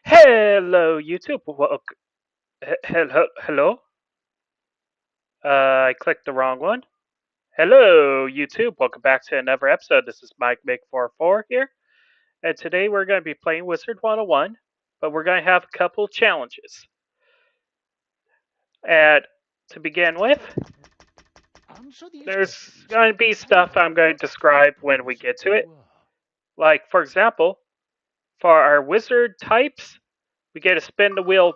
Hello, YouTube. Hello. I clicked the wrong one. Hello, YouTube. Welcome back to another episode. This is Mike Make44 here, and today we're going to be playing Wizard101, but we're going to have a couple challenges. And to begin with, there's going to be stuff I'm going to describe when we get to it. Like, for example, for our wizard types, we get to spin the wheel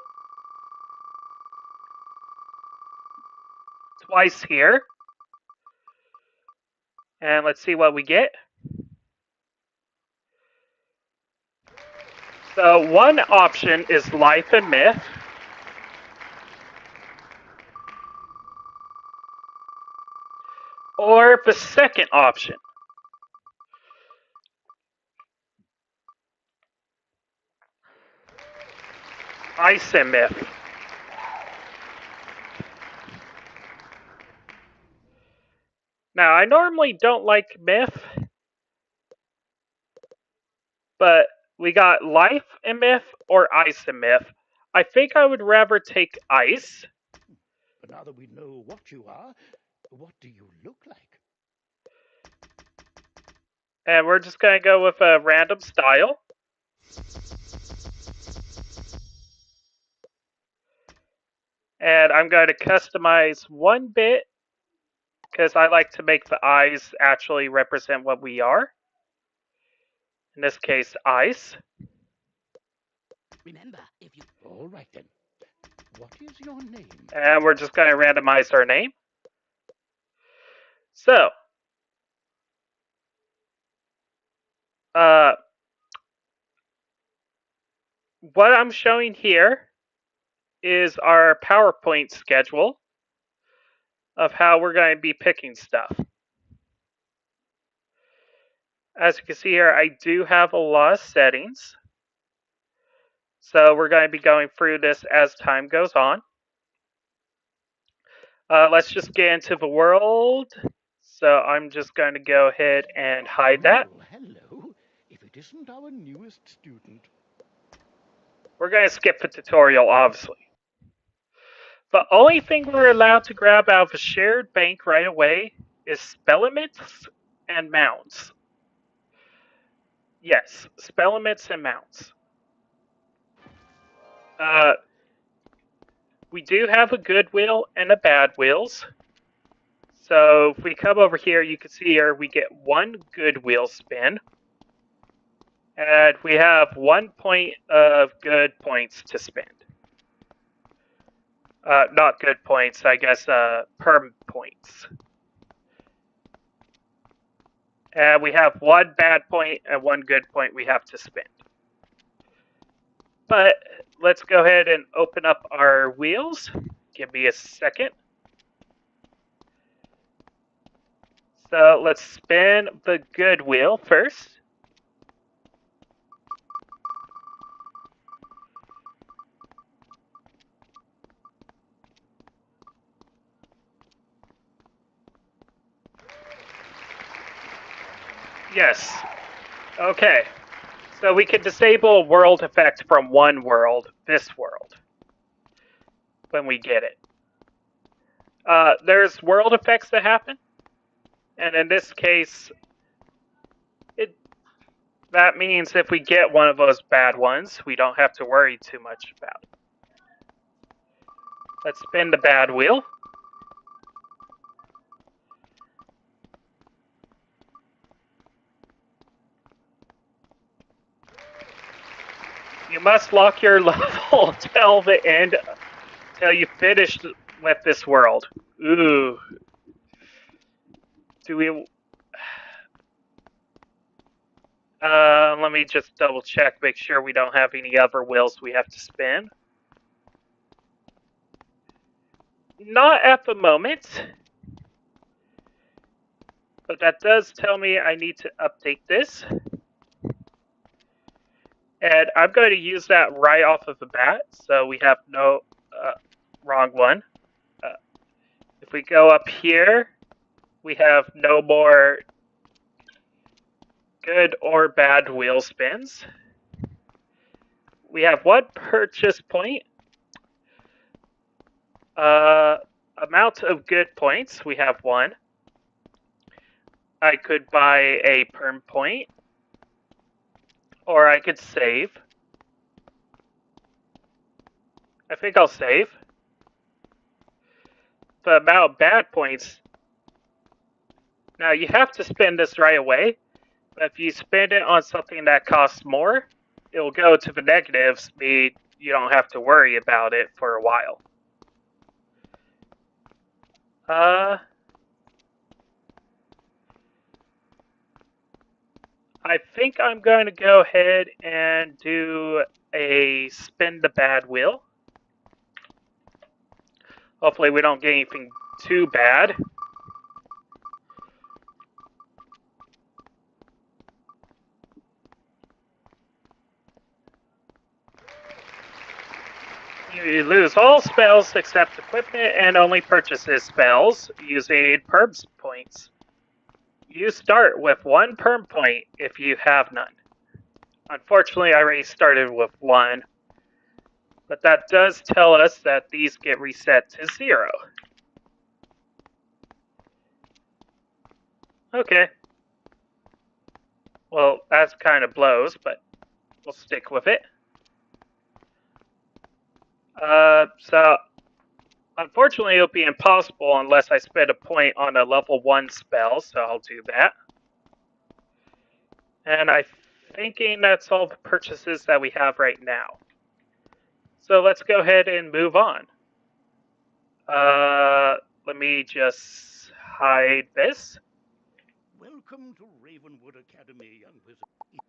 twice here. And let's see what we get. So one option is life and myth. Or the second option. Ice and myth. Now, I normally don't like myth, but we got life and myth or ice and myth. I think I would rather take ice. But now that we know what you are, what do you look like? And we're just going to go with a random style. And I'm going to customize one bit because I like to make the eyes actually represent what we are. In this case, ice. Remember, if you... All right, then. What is your name? And we're just going to randomize our name. So, what I'm showing here is our PowerPoint schedule of how we're going to be picking stuff. As you can see here, I do have a lot of settings. So we're going to be going through this as time goes on. Let's just get into the world. So I'm just going to go ahead and hide that. Oh, hello. If it isn't our newest student. We're going to skip the tutorial, obviously. The only thing we're allowed to grab out of a shared bank right away is spellements and mounts. Yes, spellements and mounts. We do have a good wheel and a bad wheels. So if we come over here, you can see here we get one good wheel spin. And we have 1 point of good points to spend. Not good points, I guess, perm points. And we have one bad point and one good point we have to spend. But let's go ahead and open up our wheels. Give me a second. So let's spin the good wheel first. Yes. Okay. So we can disable world effect from one world, this world, when we get it. There's world effects that happen, and in this case, that means if we get one of those bad ones, we don't have to worry too much about it. Let's spin the bad wheel. You must lock your level till the end, till you finish with this world. Ooh. Do we... let me just double check, make sure we don't have any other wheels we have to spin. Not at the moment. But that does tell me I need to update this. And I'm going to use that right off of the bat, so we have no... wrong one. If we go up here, we have no more good or bad wheel spins. We have one purchase point. Amount of good points, we have one. I could buy a perm point, or I could save. I think I'll save. The amount of bad points. Now you have to spend this right away, but if you spend it on something that costs more, it will go to the negatives, meaning you don't have to worry about it for a while. I think I'm going to go ahead and do a spin the bad wheel. Hopefully we don't get anything too bad. You lose all spells except equipment and only purchases spells using perm points. You start with one perm point if you have none. Unfortunately, I already started with one, but that does tell us that these get reset to 0. Okay. Well, that kind of blows, but we'll stick with it. So unfortunately it'll be impossible unless I spend a point on a level 1 spell, so I'll do that. And I'm thinking that's all the purchases that we have right now. So let's go ahead and move on. Let me just hide this. Welcome to Ravenwood Academy, young wizard. It's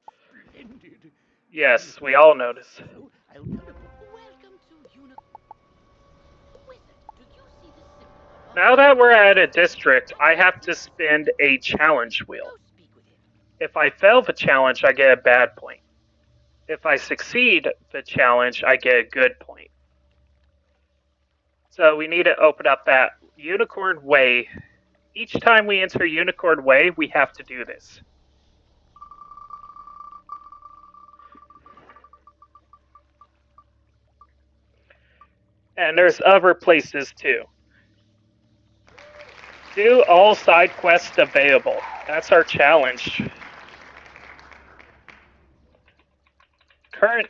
splendid. Yes, we all notice. So, I'll tell you. Welcome to Wizard, do you see the symbol? Now that we're at a district, I have to spend a challenge wheel. Go speak with him. If I fail the challenge, I get a bad point. If I succeed the challenge, I get a good point. So we need to open up that Unicorn Way. Each time we enter Unicorn Way, we have to do this. And there's other places too. Do all side quests available. That's our challenge. Current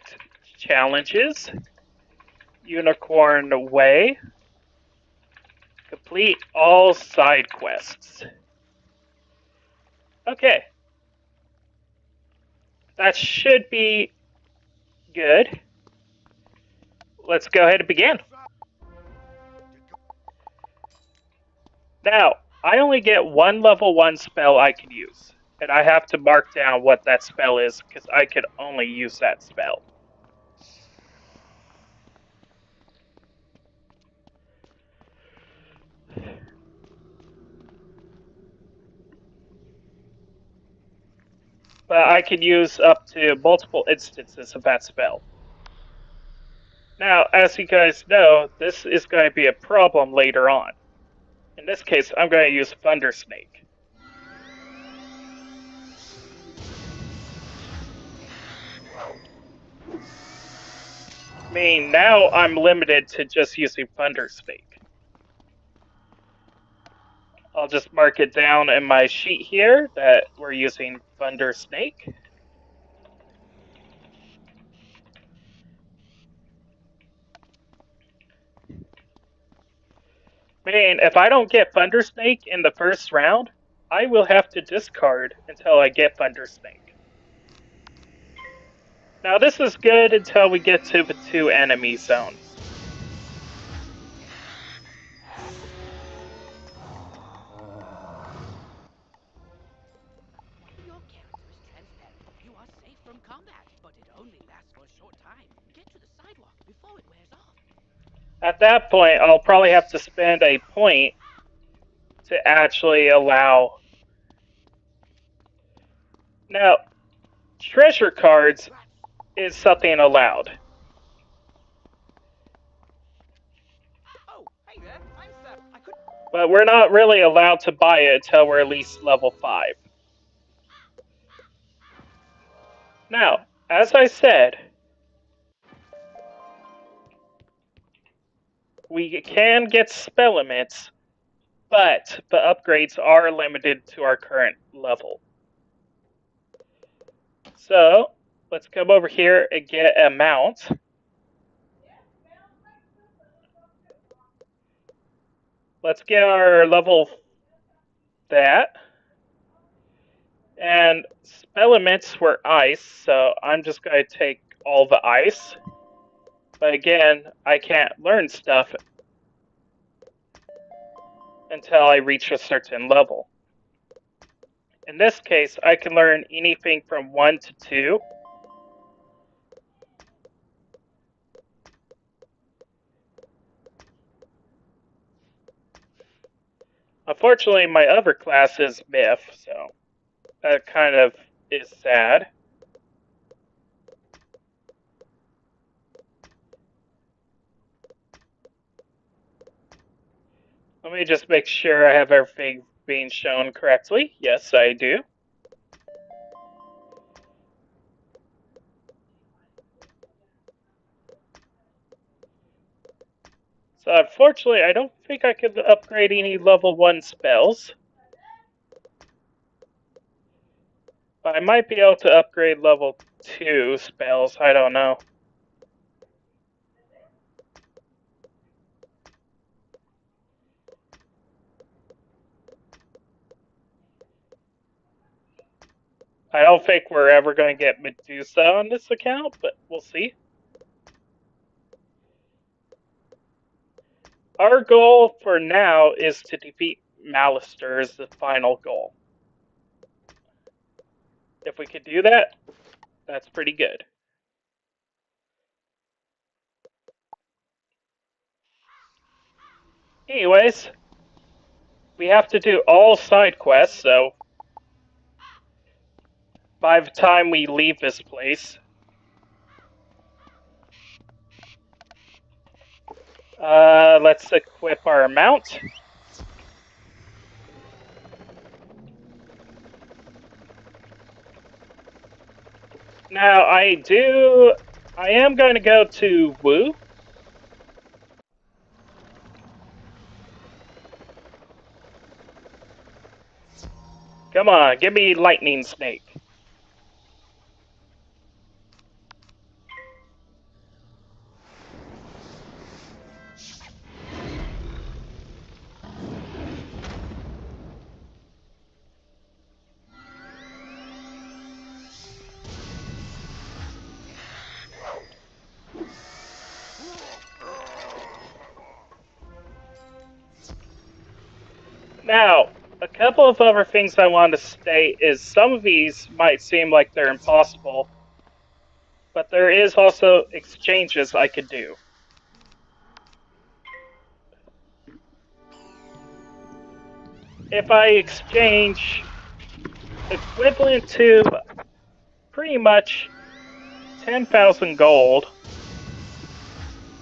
challenges. Unicorn Way. Complete all side quests. Okay. That should be good. Let's go ahead and begin. Now, I only get one level 1 spell I can use. And I have to mark down what that spell is, because I can only use that spell. But I can use up to multiple instances of that spell. Now, as you guys know, this is going to be a problem later on. In this case, I'm going to use Thunder Snake. Meaning now I'm limited to just using Thunder Snake. I'll just mark it down in my sheet here that we're using Thunder Snake. Meaning, if I don't get Thunder Snake in the first round, I will have to discard until I get Thunder Snake. Now this is good until we get to the 2 enemy zones. from combat, but it only lasts for a short time. Get to the sidewalk before it wears off. At that point, I'll probably have to spend a point to actually allow. Now, treasure cards is something allowed. Oh, hey there, I'm Sam. I could. But we're not really allowed to buy it until we're at least level 5. Now, as I said, we can get spell limits, but the upgrades are limited to our current level. So, let's come over here and get a mount. Let's get our level that. And spell limits were ice, so I'm just going to take all the ice. But again, I can't learn stuff until I reach a certain level. In this case, I can learn anything from 1 to 2. Unfortunately, my other class is myth, so that kind of is sad. Let me just make sure I have everything being shown correctly. Yes, I do. So unfortunately, I don't think I could upgrade any level 1 spells. But I might be able to upgrade level 2 spells, I don't know. I don't think we're ever going to get Medusa on this account, but we'll see. Our goal for now is to defeat Malister as the final goal. If we could do that, that's pretty good. Anyways, we have to do all side quests, so by the time we leave this place, let's equip our mount. Now, I am going to go to Wu. Come on, give me Lightning Snake. Now, a couple of other things I want to state is some of these might seem like they're impossible, but there is also exchanges I could do. If I exchange equivalent to pretty much 10,000 gold,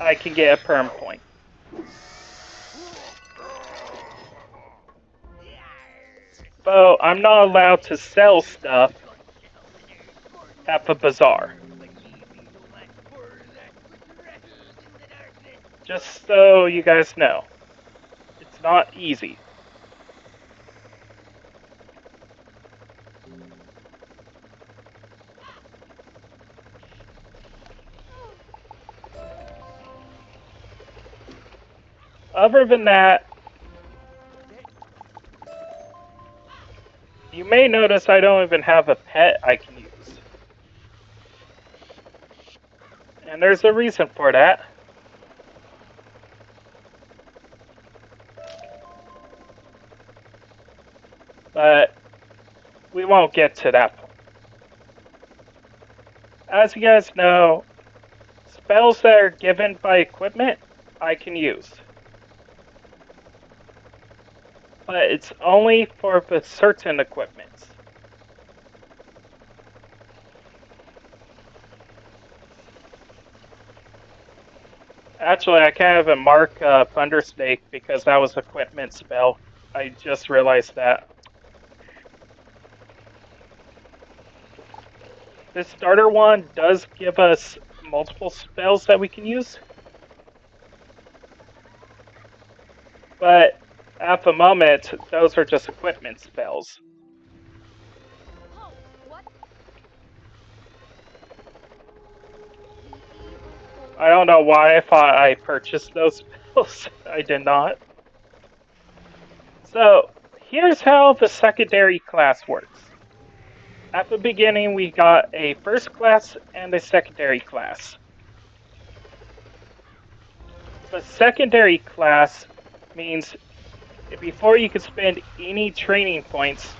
I can get a perm point. Though I'm not allowed to sell stuff at the bazaar. Just so you guys know, it's not easy. Other than that, you may notice I don't even have a pet I can use. And there's a reason for that. But we won't get to that point. As you guys know, spells that are given by equipment, I can use. But it's only for the certain equipments. Actually, I can't even mark Thunder Snake because that was equipment spell. I just realized that. This starter wand does give us multiple spells that we can use, but at the moment, those are just equipment spells. Halt! What? The evil I don't know why I thought I purchased those spells. I did not. So, here's how the secondary class works. At the beginning, we got a first class and a secondary class. The secondary class means before you could spend any training points,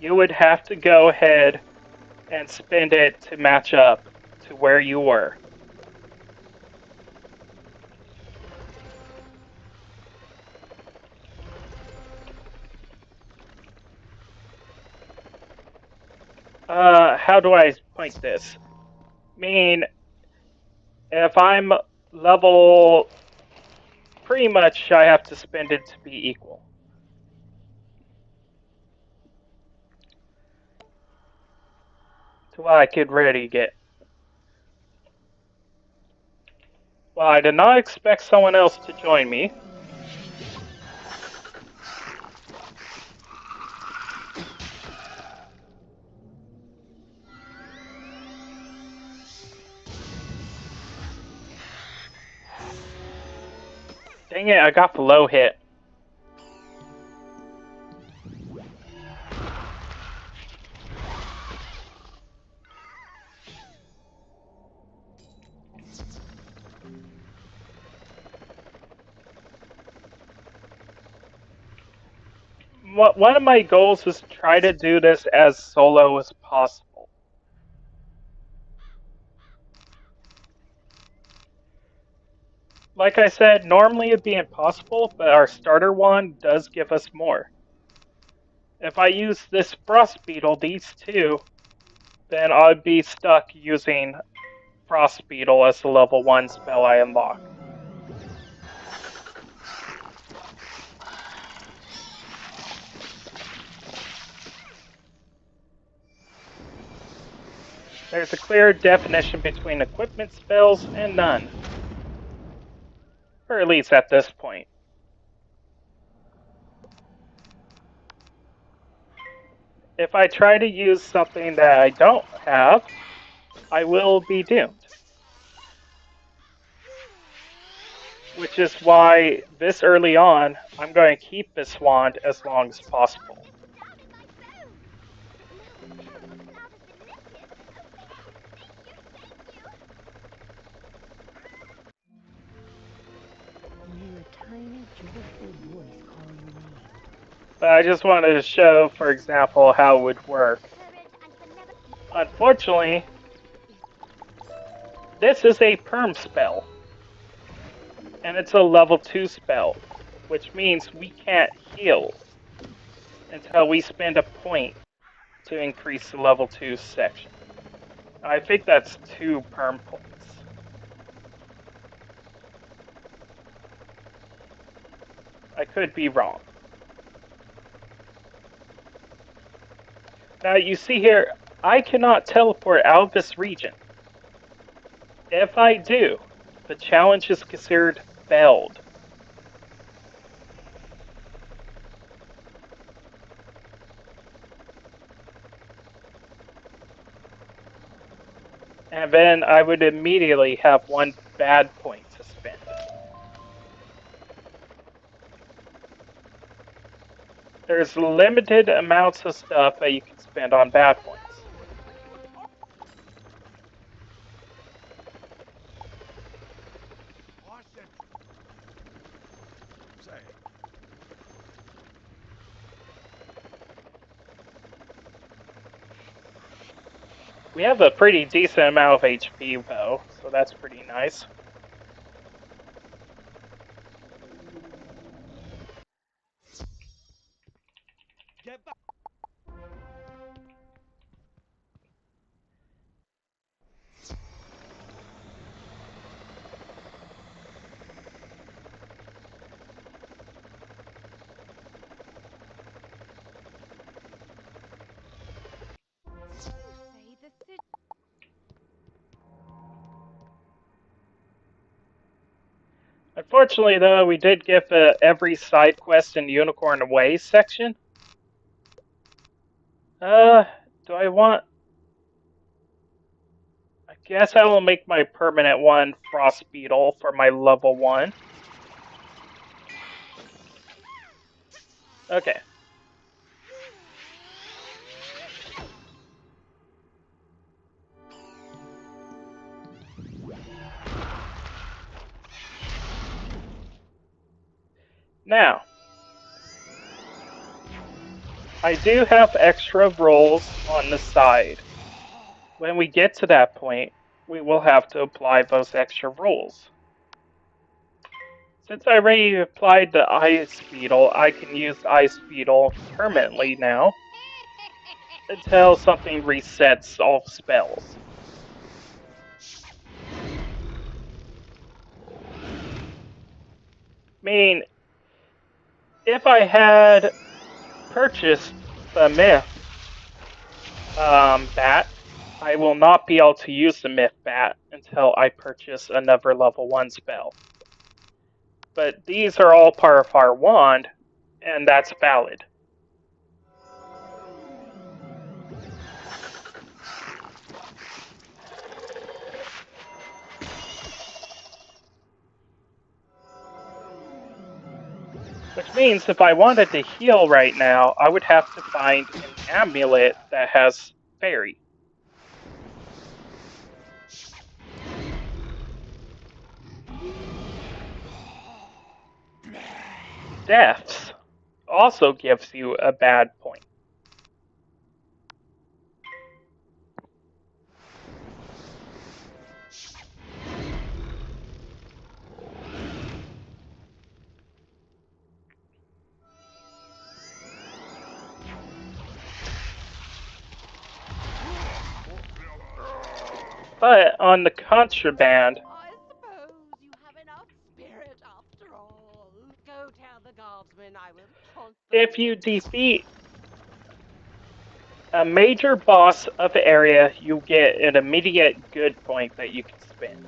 you would have to go ahead and spend it to match up to where you were. How do I point this? I mean, if I'm level, pretty much I have to spend it to be equal. To what I could ready get. Well, I did not expect someone else to join me. Dang it, I got the low hit. One of my goals is try to do this as solo as possible. Like I said, normally it'd be impossible, but our starter wand does give us more. If I use this frost beetle, these two, then I'd be stuck using frost beetle as the level 1 spell I unlock. There's a clear definition between equipment spells and none. Or at least at this point. If I try to use something that I don't have, I will be doomed. Which is why this early on, I'm going to keep this wand as long as possible. You hear a tiny, joyful voice calling your name. But I just wanted to show, for example, how it would work. Unfortunately, this is a perm spell. And it's a level 2 spell, which means we can't heal until we spend a point to increase the level 2 section. I think that's 2 perm points. I could be wrong. Now you see here, I cannot teleport out of this region. If I do, the challenge is considered failed. And then I would immediately have 1 bad point to spend. There's limited amounts of stuff that you can spend on bad points. I said, say, We have a pretty decent amount of HP though, so that's pretty nice. Get back. You say the city. Unfortunately, though, we did get every side quest in Unicorn Way section. Uh, do I want... I guess I will make my permanent one Frost Beetle for my level 1. Okay. Now, I do have extra rolls on the side. When we get to that point, we will have to apply those extra rolls. Since I already applied the Ice Beetle, I can use Ice Beetle permanently now until something resets all spells. I mean, if I had purchased the Myth Bat, I will not be able to use the Myth Bat until I purchase another level 1 spell. But these are all part of our wand, and that's valid. Which means if I wanted to heal right now, I would have to find an amulet that has fairy. Deaths also gives you a bad point. But on the contraband, I suppose you have enough spirit after all. Go tell the guardsmen I will toss them if in you the defeat a major boss of the area, you get an immediate good point that you can spend.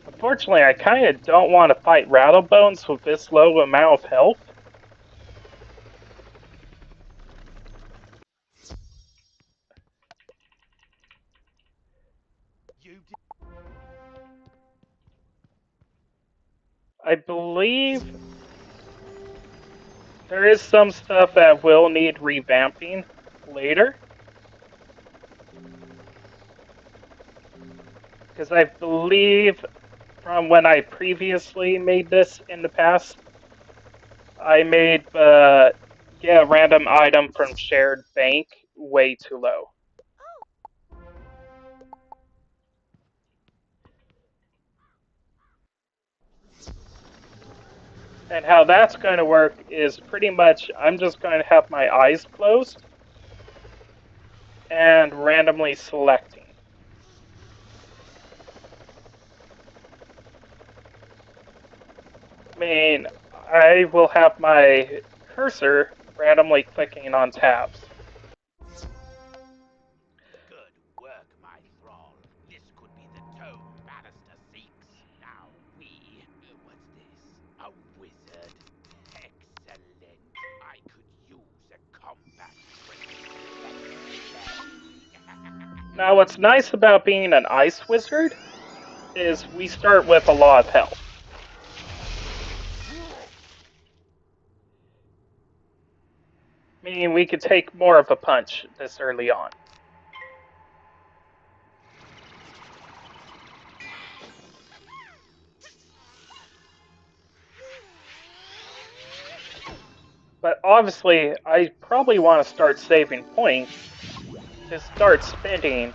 Unfortunately, I kind of don't want to fight Rattlebones with this low amount of health. You I believe there is some stuff that will need revamping later. Because I believe from when I previously made this in the past, I made get a random item from shared bank way too low. And how that's going to work is pretty much I'm just going to have my eyes closed and randomly selecting. I mean, I will have my cursor randomly clicking on tabs. Good work, my thrall. This could be the tome Bannister seeks. Now what's this? A wizard? Excellent. I could use a combat trick. Now, what's nice about being an ice wizard is we start with a lot of health. Meaning we could take more of a punch this early on. But obviously, I probably want to start saving points to start spending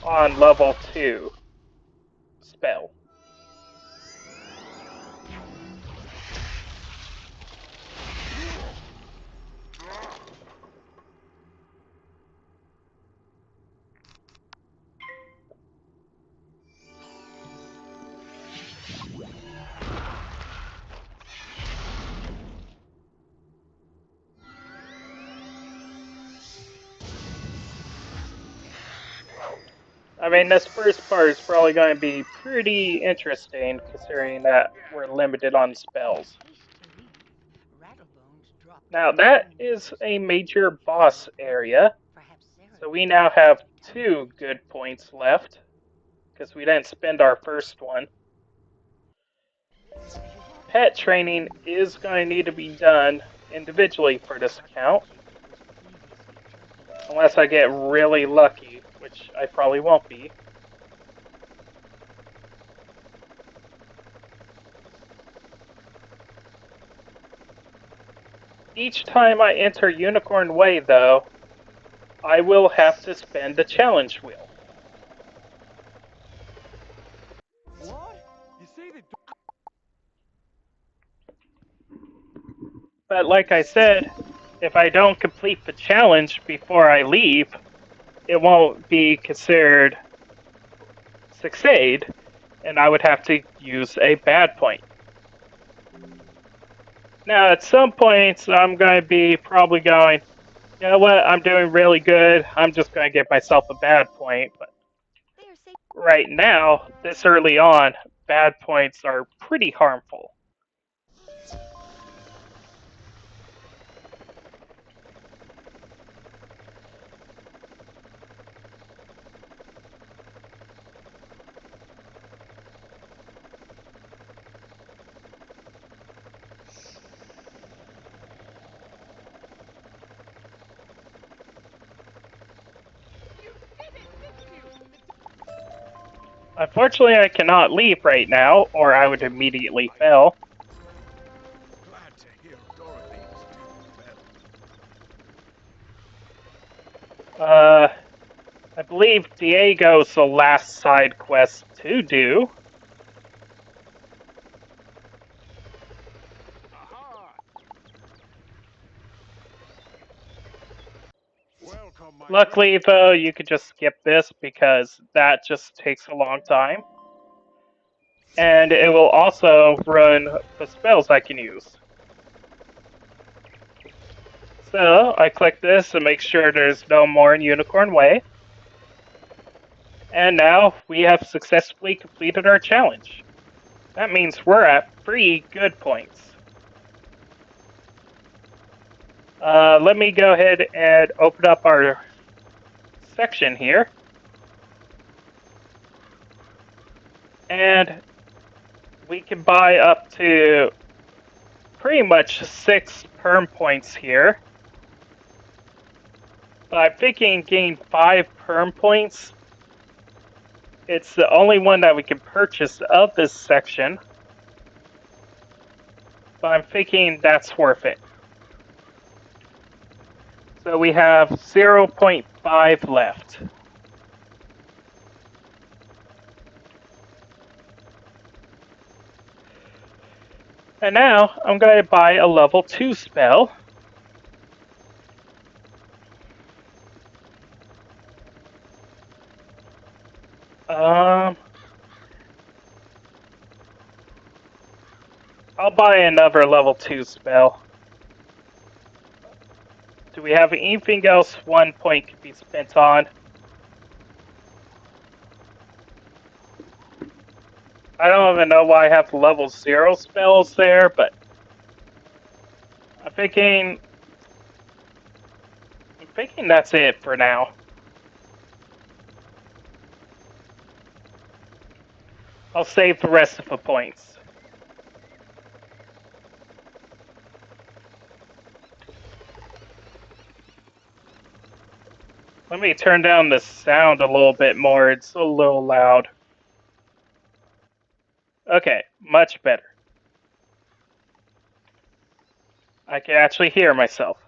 on level 2 spell. I mean, this first part is probably going to be pretty interesting considering that we're limited on spells. Now, that is a major boss area, so we now have 2 good points left because we didn't spend our first one. Pet training is going to need to be done individually for this account, unless I get really lucky, which I probably won't be. Each time I enter Unicorn Way, though, I will have to spend the challenge wheel. What? You say the But like I said, if I don't complete the challenge before I leave, it won't be considered succeed, and I would have to use a bad point. Now, at some points, I'm going to be probably going, you know what, I'm doing really good, I'm just going to give myself a bad point, but right now, this early on, bad points are pretty harmful. You did it, didn't you? Unfortunately, I cannot leave right now, or I would immediately fail. Glad to hear Dorothy is doing well. I believe Diego's the last side quest to do. Aha! Welcome, my friend. Luckily, though, you could just skip this because that just takes a long time. And it will also run the spells I can use. So, I click this to make sure there's no more in Unicorn Way. And now we have successfully completed our challenge. That means we're at 3 good points. Let me go ahead and open up our section here. And we can buy up to pretty much 6 perm points here. But I'm thinking gain 5 perm points. It's the only one that we can purchase of this section. But I'm thinking that's worth it. So we have 0.5 left. And now I'm going to buy a level 2 spell. I'll buy another level 2 spell. Do we have anything else 1 point could be spent on? I don't even know why I have level 0 spells there, but I'm thinking that's it for now. I'll save the rest of the points. Let me turn down the sound a little bit more. It's a little loud. Okay, much better. I can actually hear myself.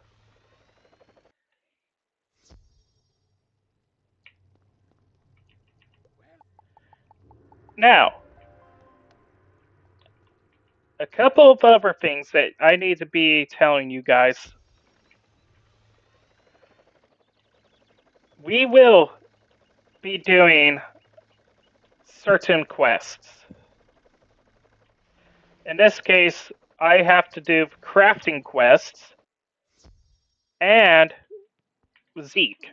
Now, a couple of other things that I need to be telling you guys. We will be doing certain quests. In this case, I have to do crafting quests and Zeke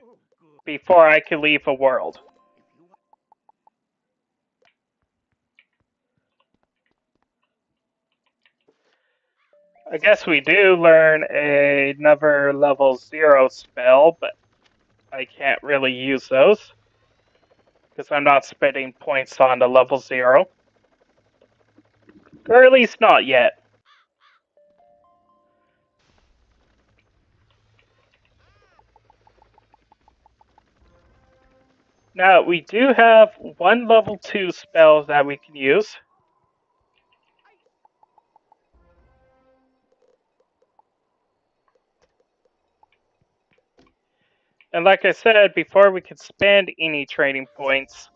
before I can leave a world. I guess we do learn another level 0 spell, but I can't really use those because I'm not spending points on the level 0. Or at least not yet. Now, we do have one level 2 spell that we can use. And like I said, before we can spend any training points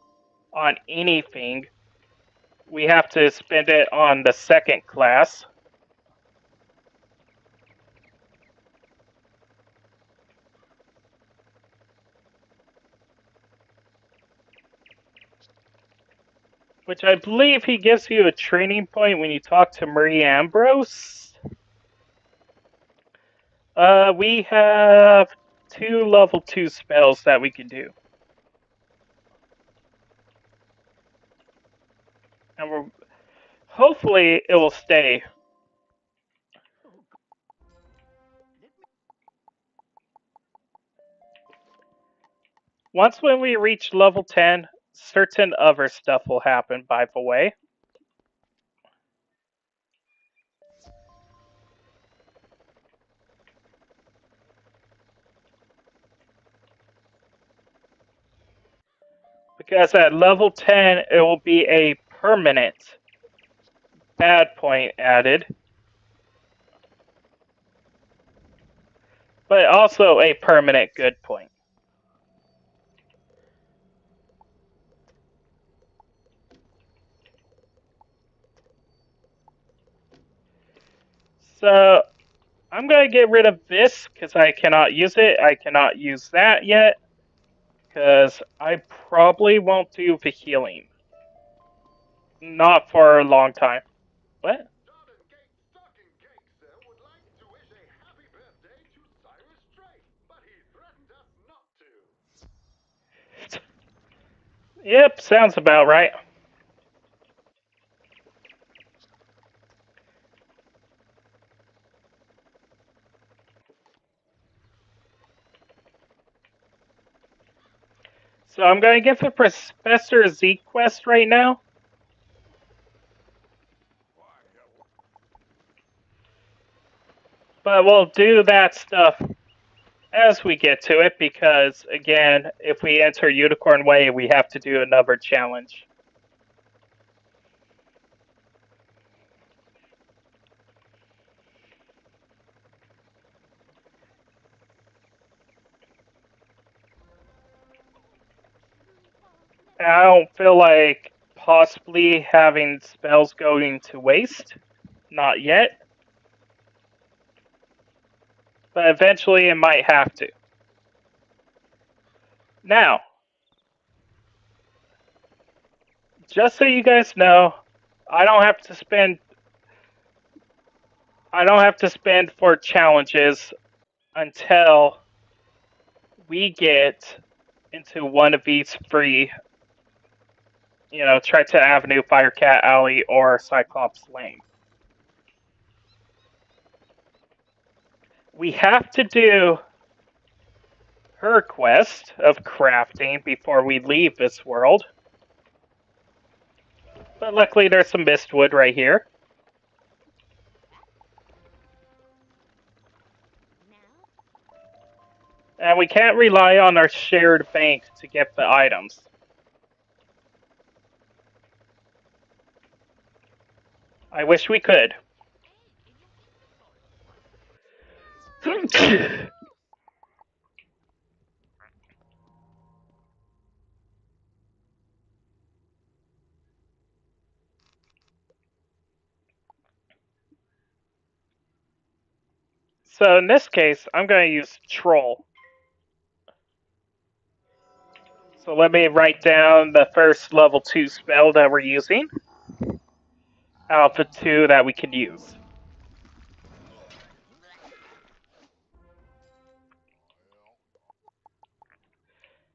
on anything, we have to spend it on the second class. Which I believe he gives you a training point when you talk to Marie Ambrose. We have 2 level 2 spells that we can do. And we're hopefully it will stay. Once when we reach level 10, certain other stuff will happen, by the way. Because at level 10, it will be a permanent bad point added, but also a permanent good point. So I'm going to get rid of this because I cannot use it. I cannot use that yet because I probably won't do the healing. Not for a long time. What? Yep, sounds about right. So I'm going to get the Professor Z quest right now. But we'll do that stuff as we get to it because, again, if we enter Unicorn Way, we have to do another challenge. I don't feel like possibly having spells going to waste. Not yet. But eventually it might have to. Now, just so you guys know, I don't have to spend for challenges until we get into one of these three, Triton Avenue, Firecat Alley, or Cyclops Lane. We have to do her quest of crafting before we leave this world. But luckily there's some mistwood right here. And we can't rely on our shared bank to get the items. I wish we could. So in this case, I'm going to use Troll. So let me write down the first level 2 spell that we're using. Alpha 2 that we can use.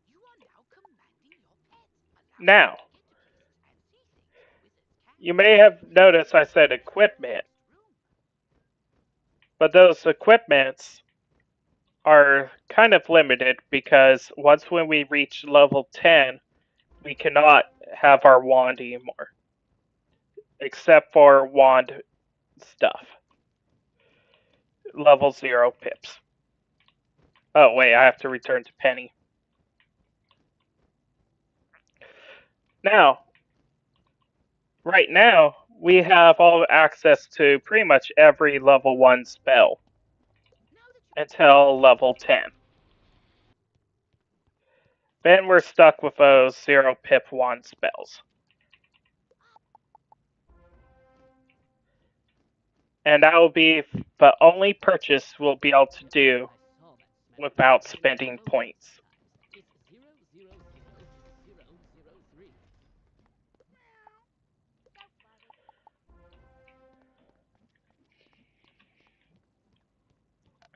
You are now commanding your pet. Now, Allow it to get to places and see things wizards can't. you may have noticed I said equipment, Room. but those equipments are kind of limited because once when we reach level 10, we cannot have our wand anymore, except for wand stuff. Level 0 pips. Oh wait, I have to return to Penny. Now, right now, we have all access to pretty much every level 1 spell until level 10. Then we're stuck with those 0 pip wand spells. And that will be the only purchase we'll be able to do without spending points. It's 0000003.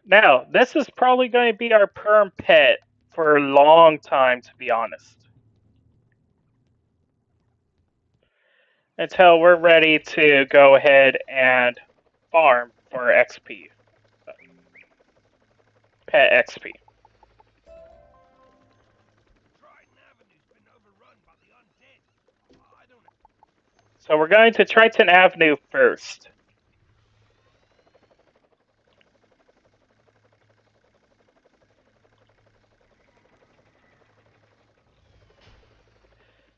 Now, this is probably going to be our perm pet for a long time, to be honest. Until we're ready to go ahead and farm for XP. Pet XP. Triton Avenue's been overrun by the undead. I don't. So we're going to Triton Avenue first.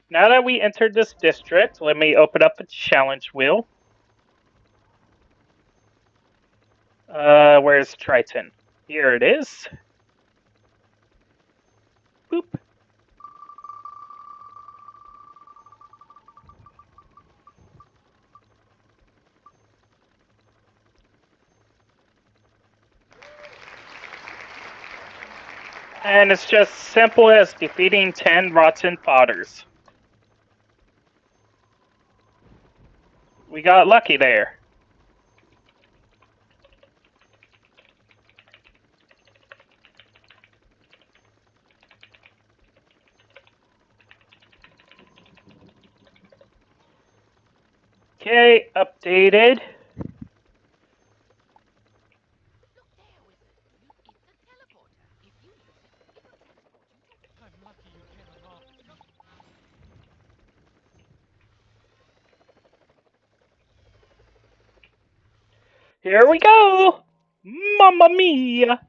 Now that we entered this district, let me open up a challenge wheel. Where's Triton? Here it is. Boop. And it's just simple as defeating 10 rotten fodders. We got lucky there. Okay, updated. Look there, wizard. It's a teleporter. If you use it, it'll transport you to. I'm lucky you came along. Here we go! Mamma mia!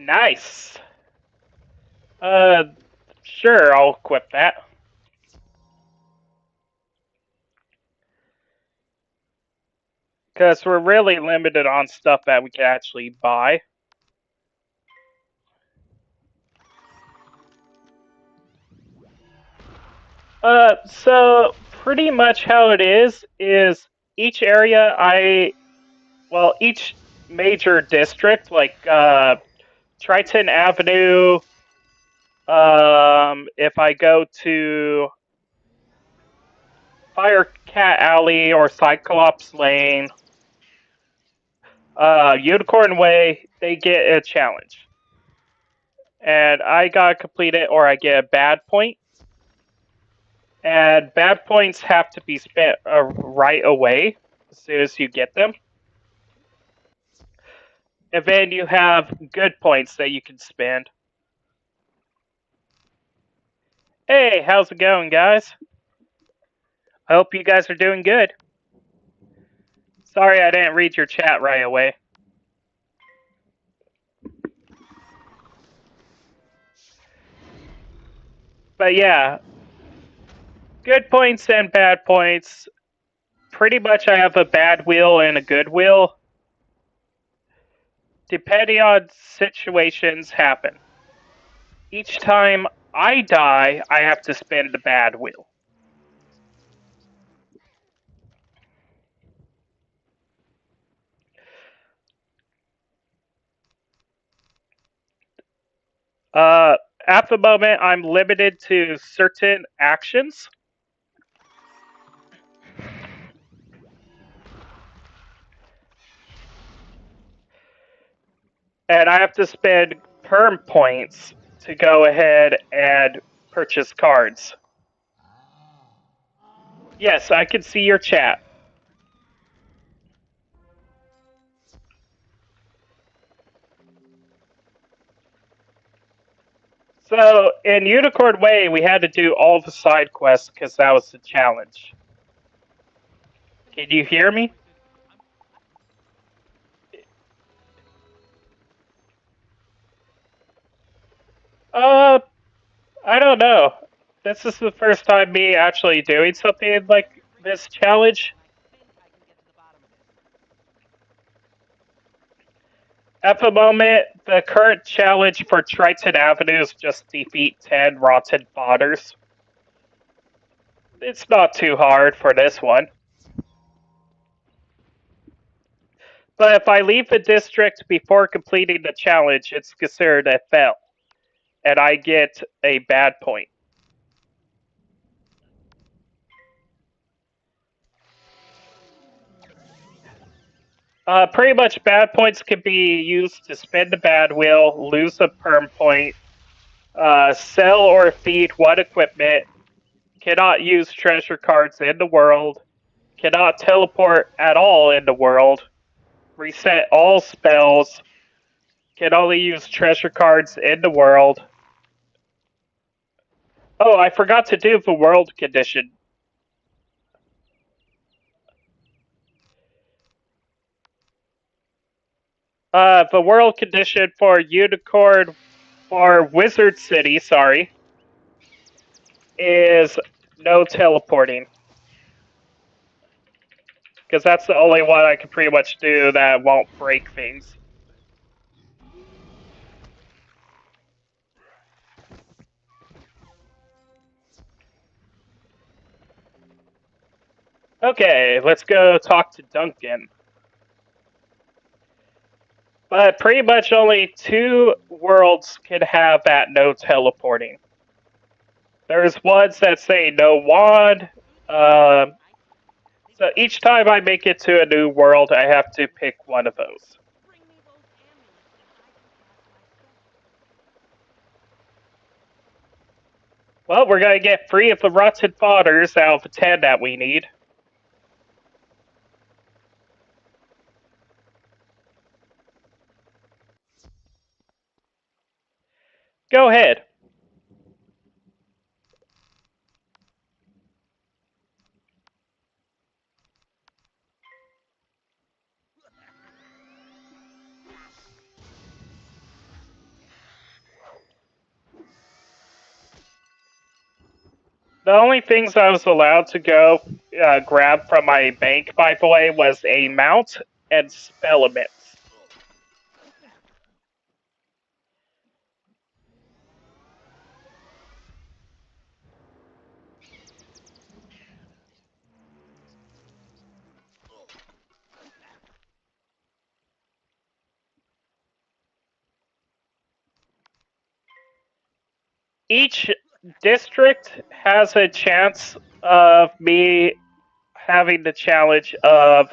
Nice. Uh, sure, I'll equip that. Because we're really limited on stuff that we can actually buy. So pretty much how it is each area each major district, like, Triton Avenue, if I go to Firecat Alley or Cyclops Lane, Unicorn Way, they get a challenge. And I gotta complete it or I get a bad point. And bad points have to be spent right away as soon as you get them. And then you have good points that you can spend. Hey, how's it going, guys? I hope you guys are doing good. Sorry I didn't read your chat right away. But yeah, good points and bad points. Pretty much I have a bad wheel and a good wheel. Depending on situations happen. Each time I die, I have to spin the bad wheel. Uh, at the moment, I'm limited to certain actions. And I have to spend perm points to go ahead and purchase cards. Yes, I can see your chat. So in Unicorn Way, we had to do all the side quests because that was the challenge. Can you hear me? Uh, I don't know. This is the first time me actually doing something like this challenge. At the moment, the current challenge for Triton Avenue is just defeat 10 rotten fodders. It's not too hard for this one. But if I leave the district before completing the challenge, it's considered a fail, and I get a bad point. Pretty much bad points can be used to spin the bad wheel, lose a perm point, sell or feed one equipment, cannot use treasure cards in the world, cannot teleport at all in the world, reset all spells, can only use treasure cards in the world. Oh, I forgot to do the world condition. The world condition for Unicorn for Wizard City, sorry, is no teleporting. Because that's the only one I can pretty much do that won't break things. Okay, let's go talk to Duncan. But pretty much only two worlds can have that no teleporting. There's ones that say no wand. So each time I make it to a new world, I have to pick one of those. Well, we're gonna get 3 of the rotten fodders out of the 10 that we need. Go ahead. The only things I was allowed to go grab from my bank, by the way, was a mount and spellaments. Each district has a chance of me having the challenge of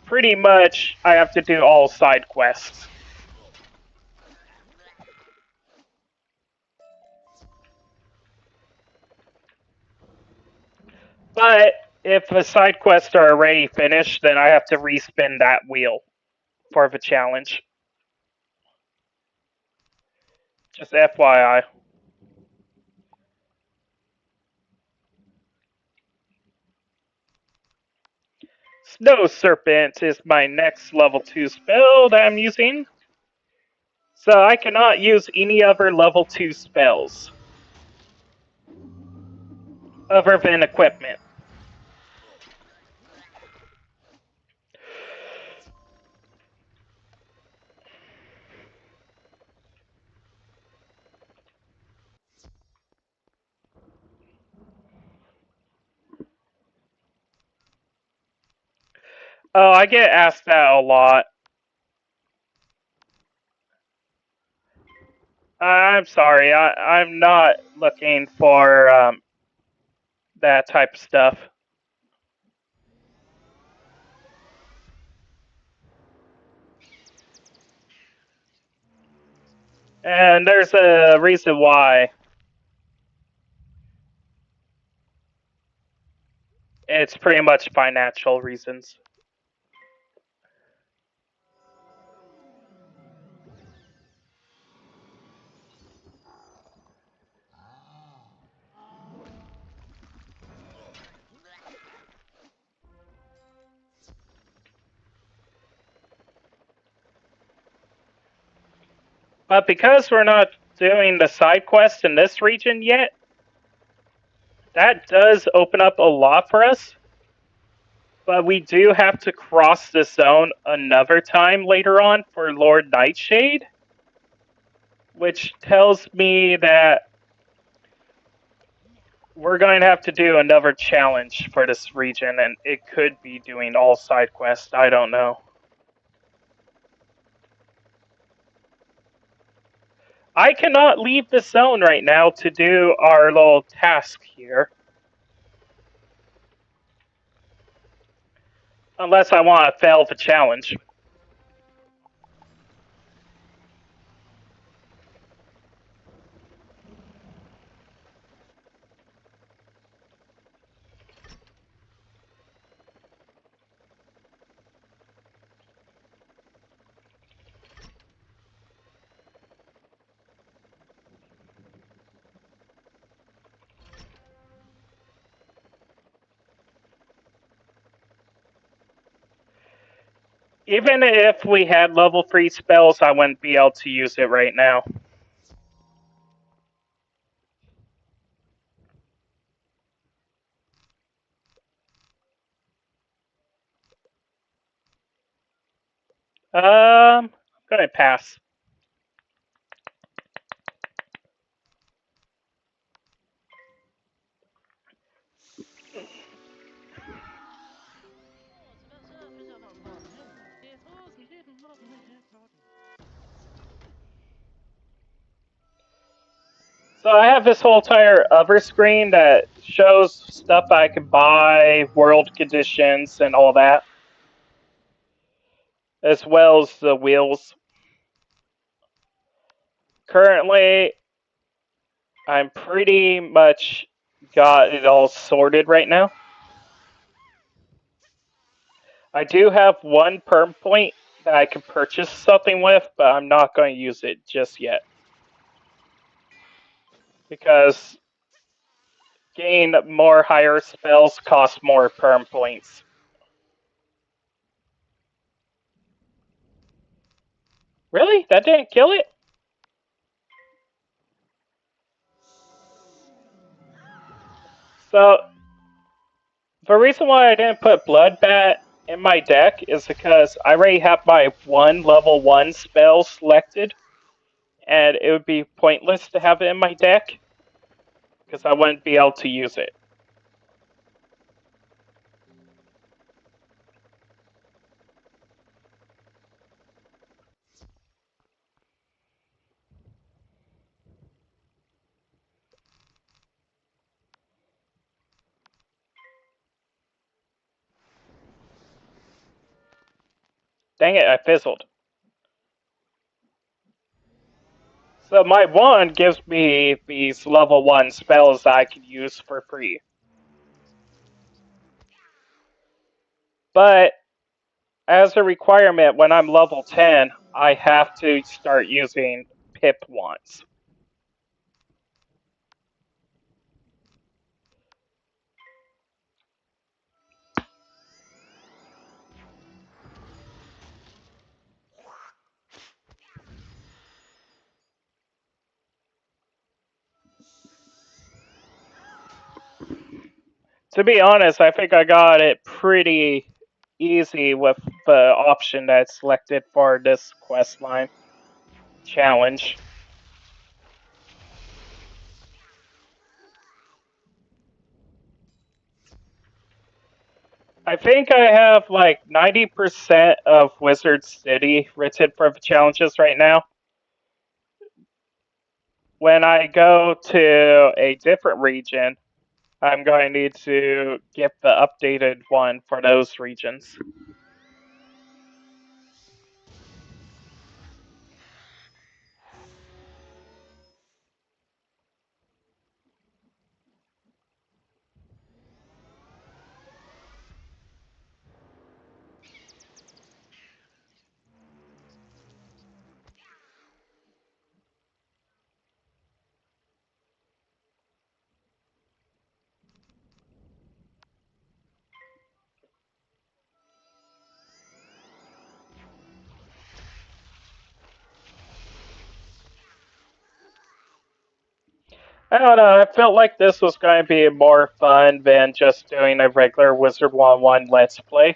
pretty much I have to do all side quests. But if the side quests are already finished, then I have to respin that wheel for the challenge. Just FYI. Snow Serpent is my next level 2 spell that I'm using. So I cannot use any other level 2 spells other than equipment. Oh, I get asked that a lot. I'm sorry, I'm not looking for that type of stuff. And there's a reason why. It's pretty much financial reasons. But because we're not doing the side quest in this region yet, that does open up a lot for us. But we do have to cross the zone another time later on for Lord Nightshade, which tells me that we're going to have to do another challenge for this region, and it could be doing all side quests. I don't know. I cannot leave the zone right now to do our little task here. Unless I want to fail the challenge. Even if we had level 3 spells, I wouldn't be able to use it right now. I'm gonna pass. So I have this whole entire other screen that shows stuff I can buy, world conditions, and all that, as well as the wheels. Currently, I'm pretty much got it all sorted right now. I do have one perm point that I can purchase something with, but I'm not going to use it just yet. Because gain more higher spells cost more perm points. Really? That didn't kill it? So, the reason why I didn't put Bloodbat in my deck is because I already have my one level 1 spell selected, and it would be pointless to have it in my deck, because I wouldn't be able to use it. Dang it, I fizzled. So my wand gives me these level 1 spells that I can use for free. But as a requirement, when I'm level 10, I have to start using pip wands. To be honest, I think I got it pretty easy with the option that's selected for this quest line challenge. I think I have like 90% of Wizard City written for the challenges right now. When I go to a different region, I'm going to need to get the updated one for those regions. I don't know, I felt like this was going to be more fun than just doing a regular Wizard101 Let's Play.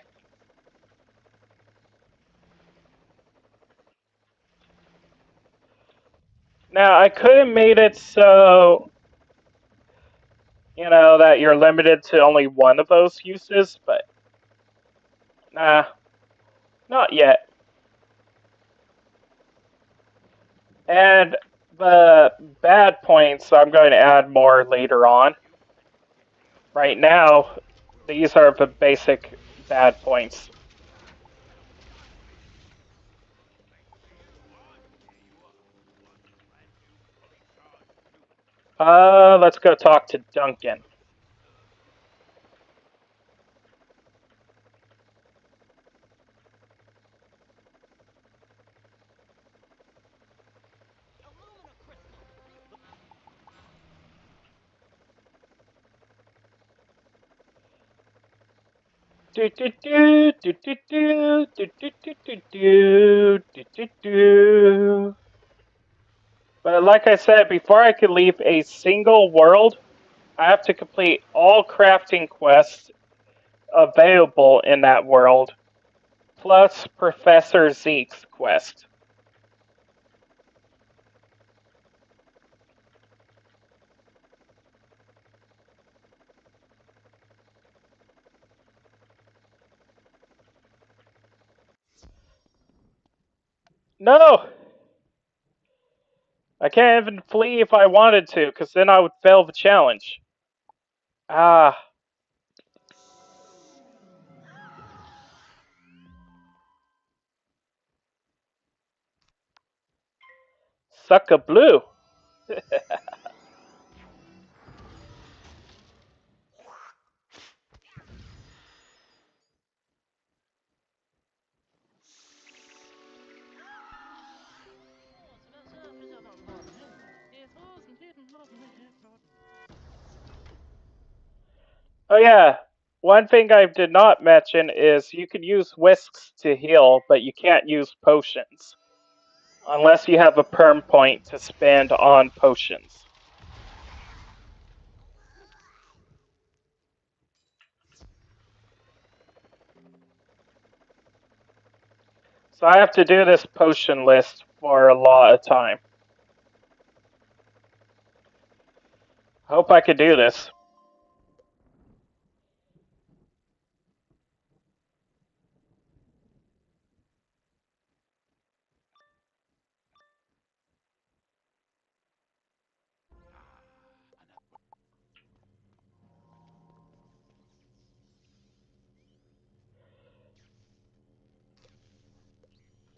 Now, I could have made it so, that you're limited to only one of those uses, but nah, not yet. And the bad points, I'm going to add more later on. Right now, these are the basic bad points. Let's go talk to Duncan. Illumina crystal. Do do do do do do do do do do do do do. But like I said, before I can leave a single world, I have to complete all crafting quests available in that world, plus Professor Zeke's quest. No! I can't even flee if I wanted to, because then I would fail the challenge. Ah, suck a blue. Oh yeah, one thing I did not mention is you can use whisks to heal, but you can't use potions. Unless you have a perm point to spend on potions. So I have to do this potion list for a lot of time. Hope I could do this.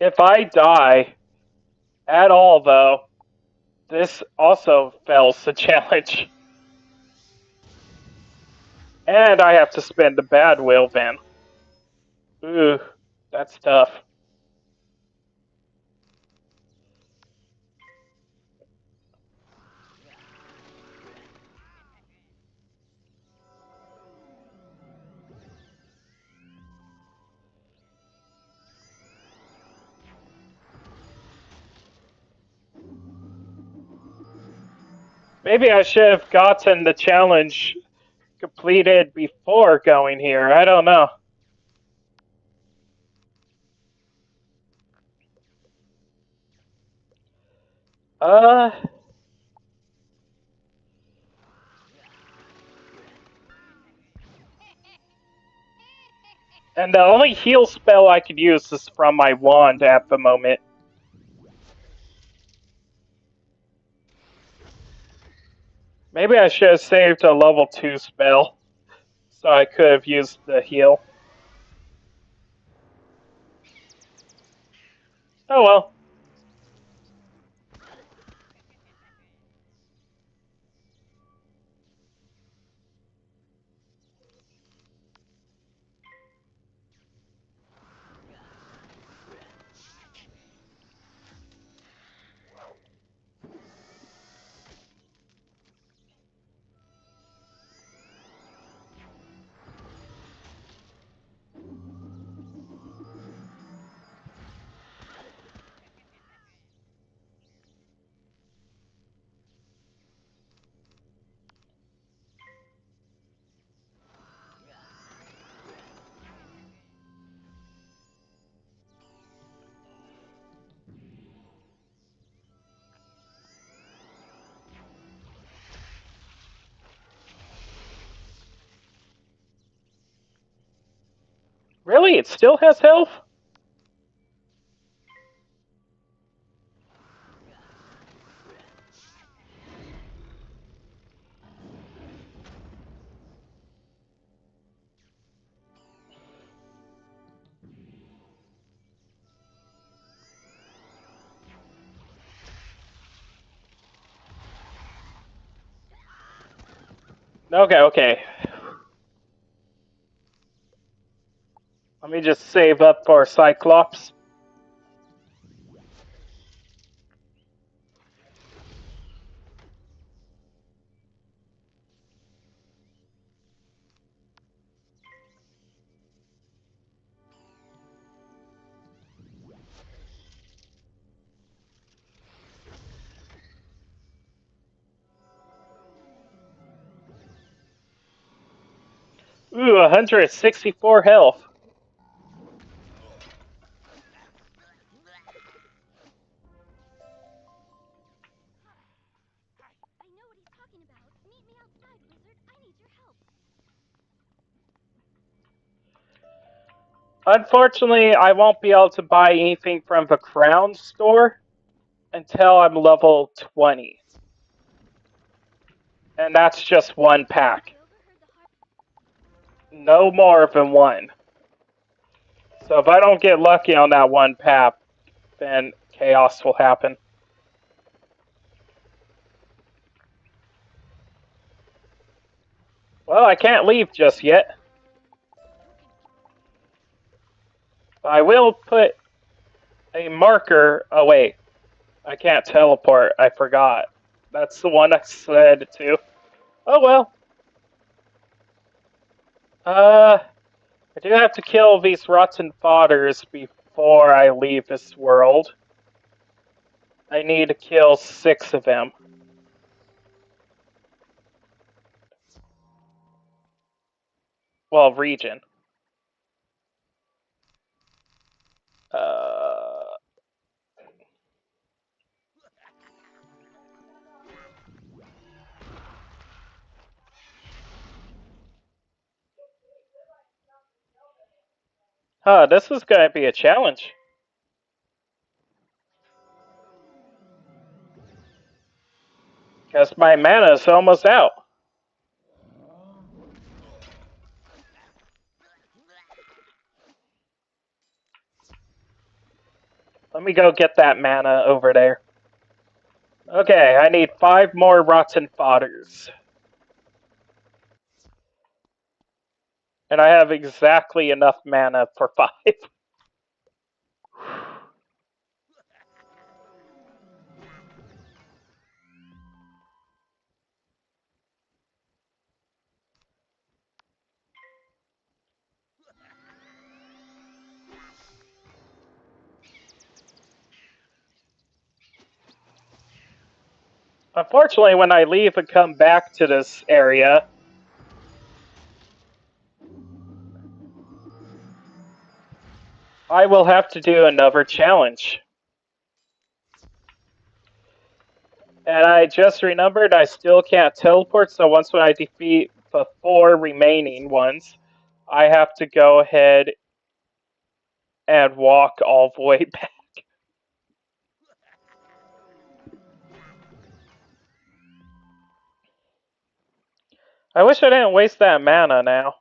If I die at all, though, this also fails the challenge. And I have to spend a bad will then. Ooh, that's tough. Maybe I should have gotten the challenge completed before going here. I don't know. Uh, and the only heal spell I could use is from my wand at the moment. Maybe I should have saved a level 2 spell, so I could have used the heal. Oh well. Really? It still has health? Okay, okay. Let me just save up for Cyclops. Ooh, 164 health. I know what he's talking about. Meet me outside, Wizard. I need your help. Unfortunately, I won't be able to buy anything from the Crown store until I'm level 20. And that's just one pack. I overheard the heart. No more than one. So if I don't get lucky on that one pack, then chaos will happen. Well, I can't leave just yet. I will put a marker. Oh, wait. I can't teleport. I forgot. That's the one I said to. Oh, well. I do have to kill these rotten fodders before I leave this world. I need to kill 6 of them. Well, region. Uh, this is going to be a challenge. Because my mana is almost out. Let me go get that mana over there. Okay, I need 5 more rotten fodders. And I have exactly enough mana for 5. Unfortunately, when I leave and come back to this area, I will have to do another challenge. And I just remembered I still can't teleport, so once when I defeat the 4 remaining ones, I have to go ahead and walk all the way back. I wish I didn't waste that mana now.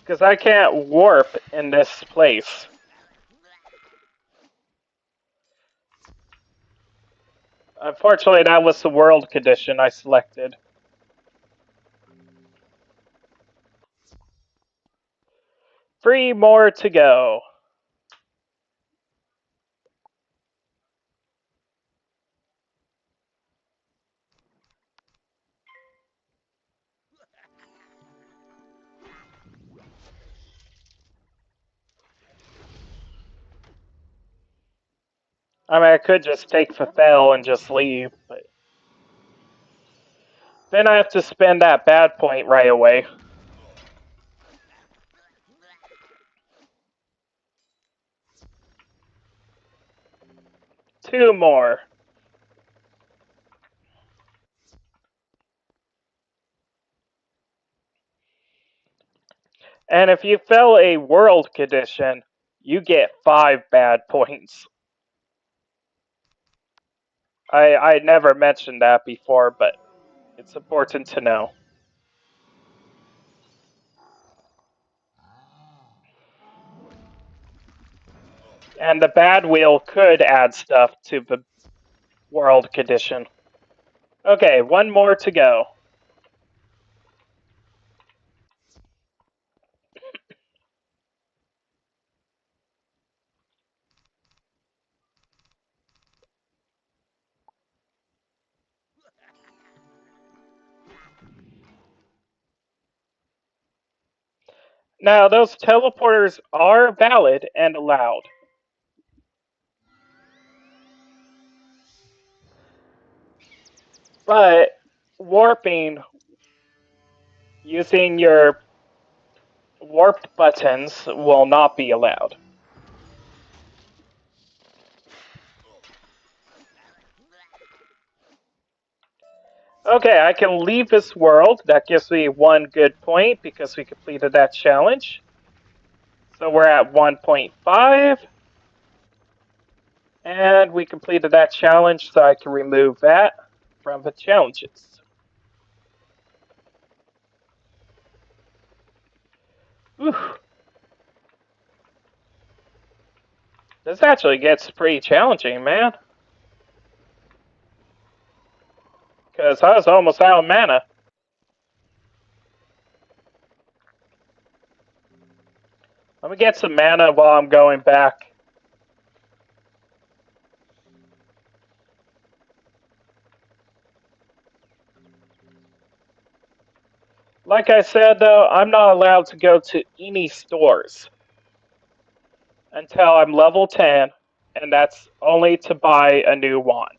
Because I can't warp in this place. Unfortunately, that was the world condition I selected. Three more to go. I mean, I could just take Fafel and just leave, but then I have to spend that bad point right away. Two more. And if you fail a world condition, you get 5 bad points. I never mentioned that before, but it's important to know. And the bad wheel could add stuff to the world condition. Okay, one more to go. Now, those teleporters are valid and allowed. But warping using your warped buttons will not be allowed. Okay, I can leave this world. That gives me 1 good point because we completed that challenge. So we're at 1.5. And we completed that challenge, so I can remove that from the challenges. Whew. This actually gets pretty challenging, man. Because I was almost out of mana. Let me get some mana while I'm going back. Like I said, though, I'm not allowed to go to any stores until I'm level 10, and that's only to buy a new wand.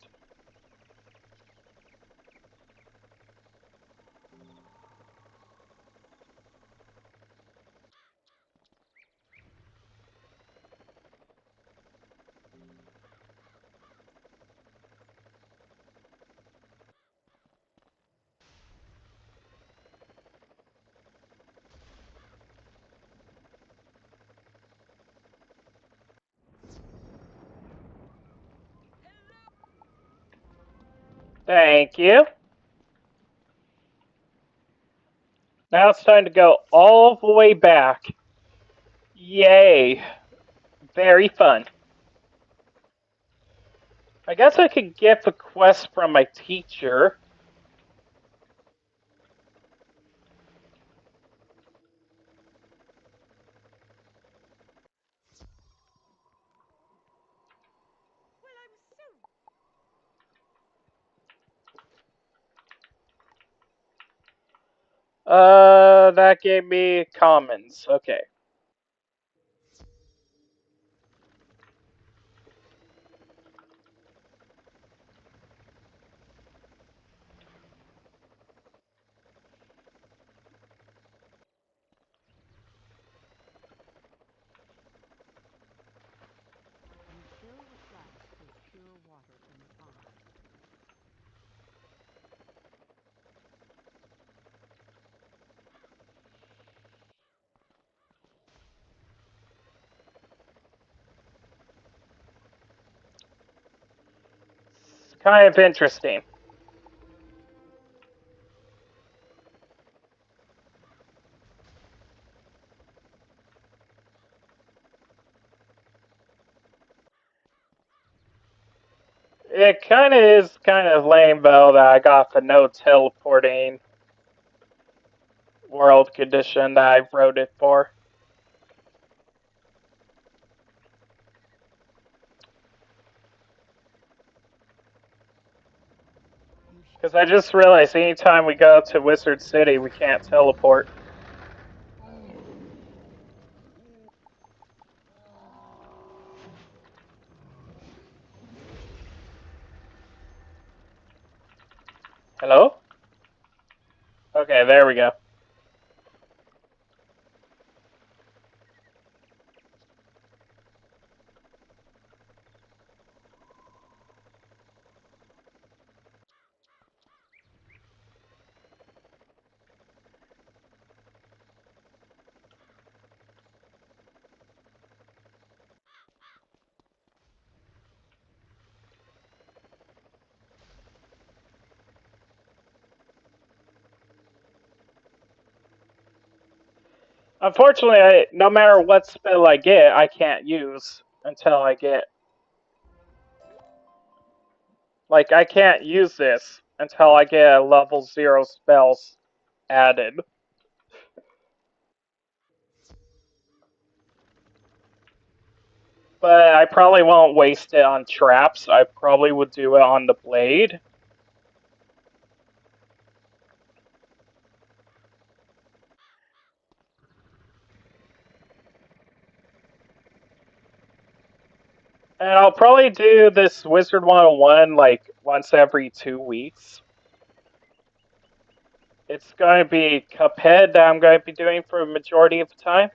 Thank you. Now it's time to go all the way back. Yay. Very fun. I guess I could get the quest from my teacher. Well, I'm so That gave me commons. Okay. kind of interesting. It kind of is kind of lame though that I got the no teleporting world condition that I wrote it for. Because I just realized anytime we go to Wizard City, we can't teleport. Hello? Okay, there we go. Unfortunately, no matter what spell I get, I can't use until I get. Like, I can't use this until I get a level 0 spells added. But I probably won't waste it on traps. I probably would do it on the blade. And I'll probably do this Wizard101 like once every 2 weeks. It's going to be Cuphead that I'm going to be doing for a majority of the time.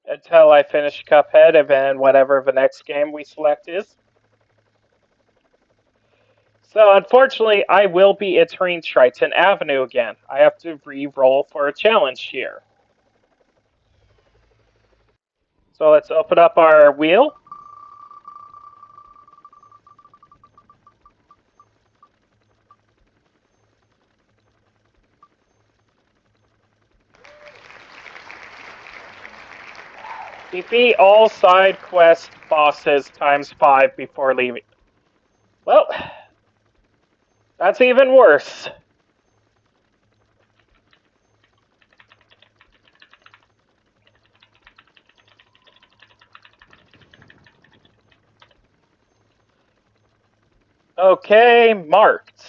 Until I finish Cuphead and then whatever the next game we select is. So unfortunately, I will be entering Triton Avenue again. I have to re-roll for a challenge here. So let's open up our wheel. Defeat all side quest bosses times 5 before leaving. Well, that's even worse. Okay, marked.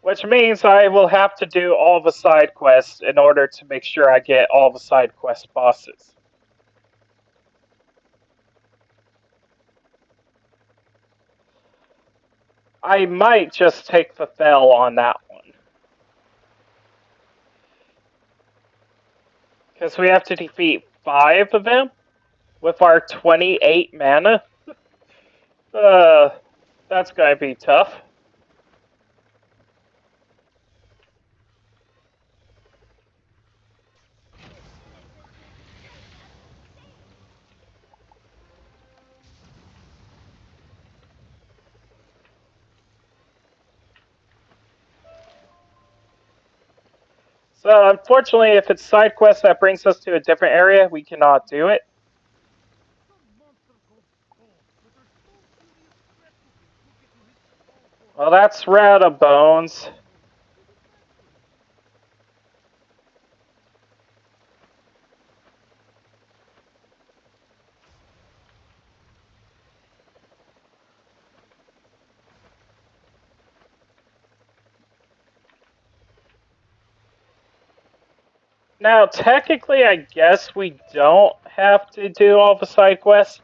Which means I will have to do all the side quests in order to make sure I get all the side quest bosses. I might just take the fell on that one. Because we have to defeat 5 of them with our 28 mana. Uh, that's gonna be tough. So unfortunately, if it's side quest that brings us to a different area, we cannot do it. Well, that's Rat of Bones. Now, technically, I guess we don't have to do all the side quests.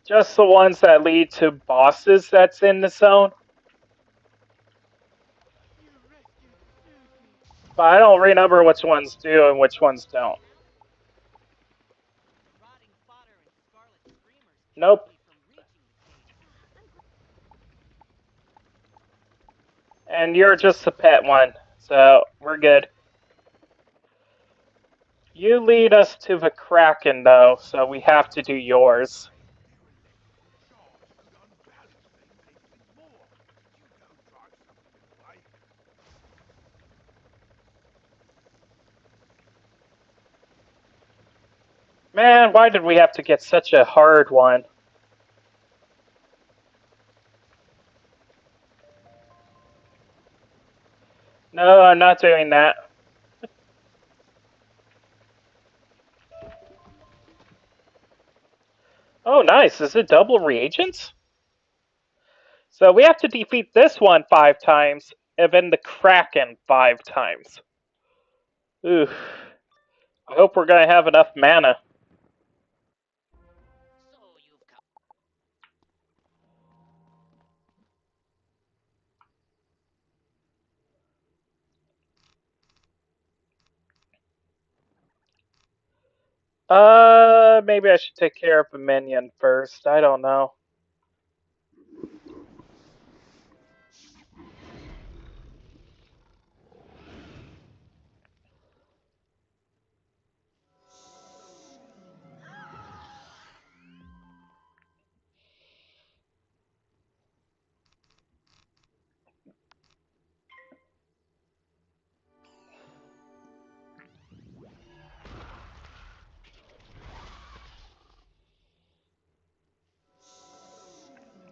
Just the ones that lead to bosses that's in the zone. But I don't remember which ones do and which ones don't. Rotting fodder and scarlet screamers kept Nope. me from reaching the cave. And you're just a pet one, so we're good. You lead us to the Kraken, though, so we have to do yours. You electrical charge could unbalance things a bit more. You don't drive something a bike. Man, why did we have to get such a hard one? No, I'm not doing that. Oh, nice. Is it double reagents? So we have to defeat this one 5 times, and then the Kraken 5 times. Oof. I hope we're gonna have enough mana. So you've come. Maybe I should take care of the minion first. I don't know.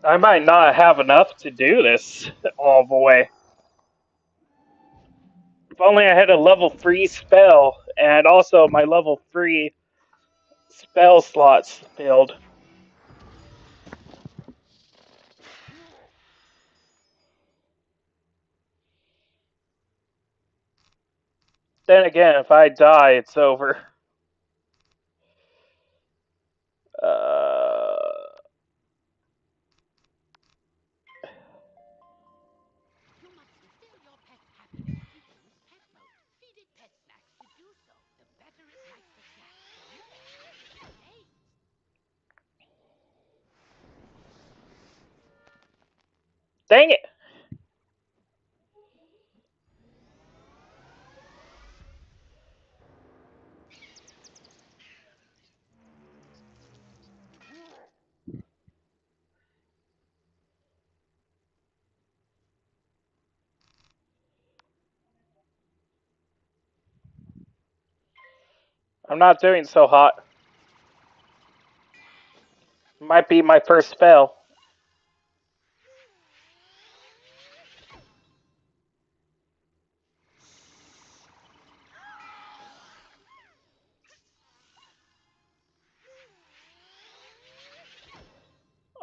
I might not have enough to do this all the way. If only I had a level 3 spell, and also my level 3 spell slots filled. Then again, if I die, it's over. Uh, You must instill your pet's happiness in use pet mode. Feed it pet snacks to do so. The better it likes the snack, the more happy it stays. dang it! I'm not doing so hot. Might be my first fail.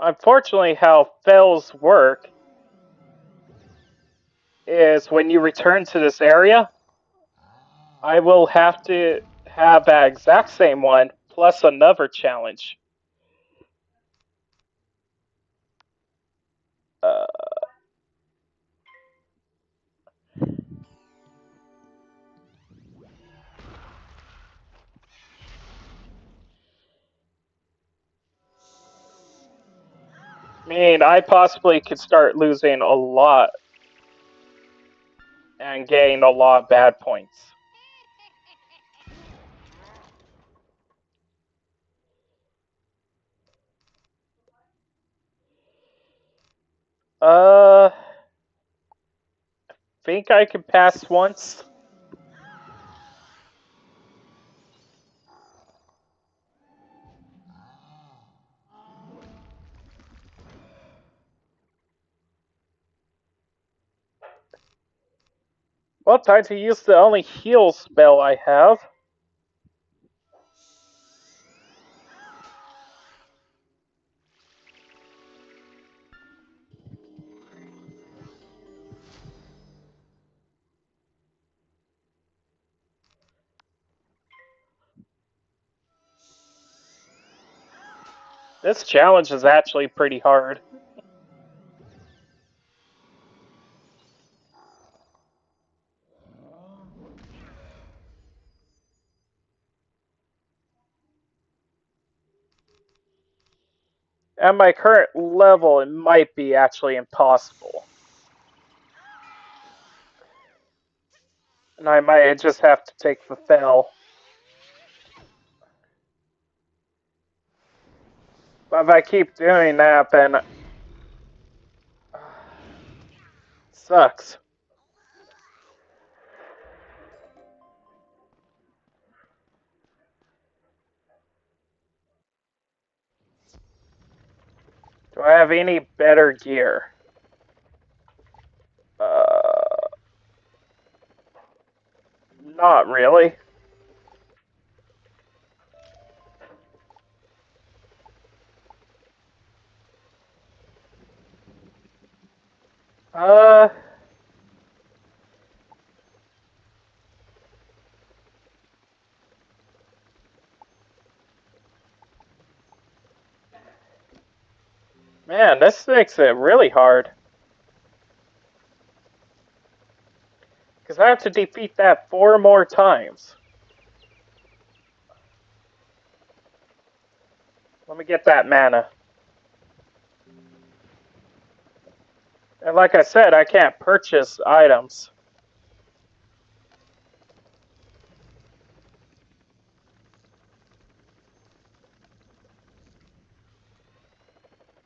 Unfortunately, how fails work is when you return to this area, I will have to have that exact same one plus another challenge. Uh, I mean, I possibly could start losing a lot and gain a lot of bad points. Uh, think I could pass once. Well, time to use the only heal spell I have. This challenge is actually pretty hard. At my current level, it might be actually impossible. And I might just have to take the fill. But if I keep doing that, then sucks. Do I have any better gear? Not really. Uh, Man, this makes it really hard. Because I have to defeat that 4 more times. Let me get that mana. And like I said, I can't purchase items.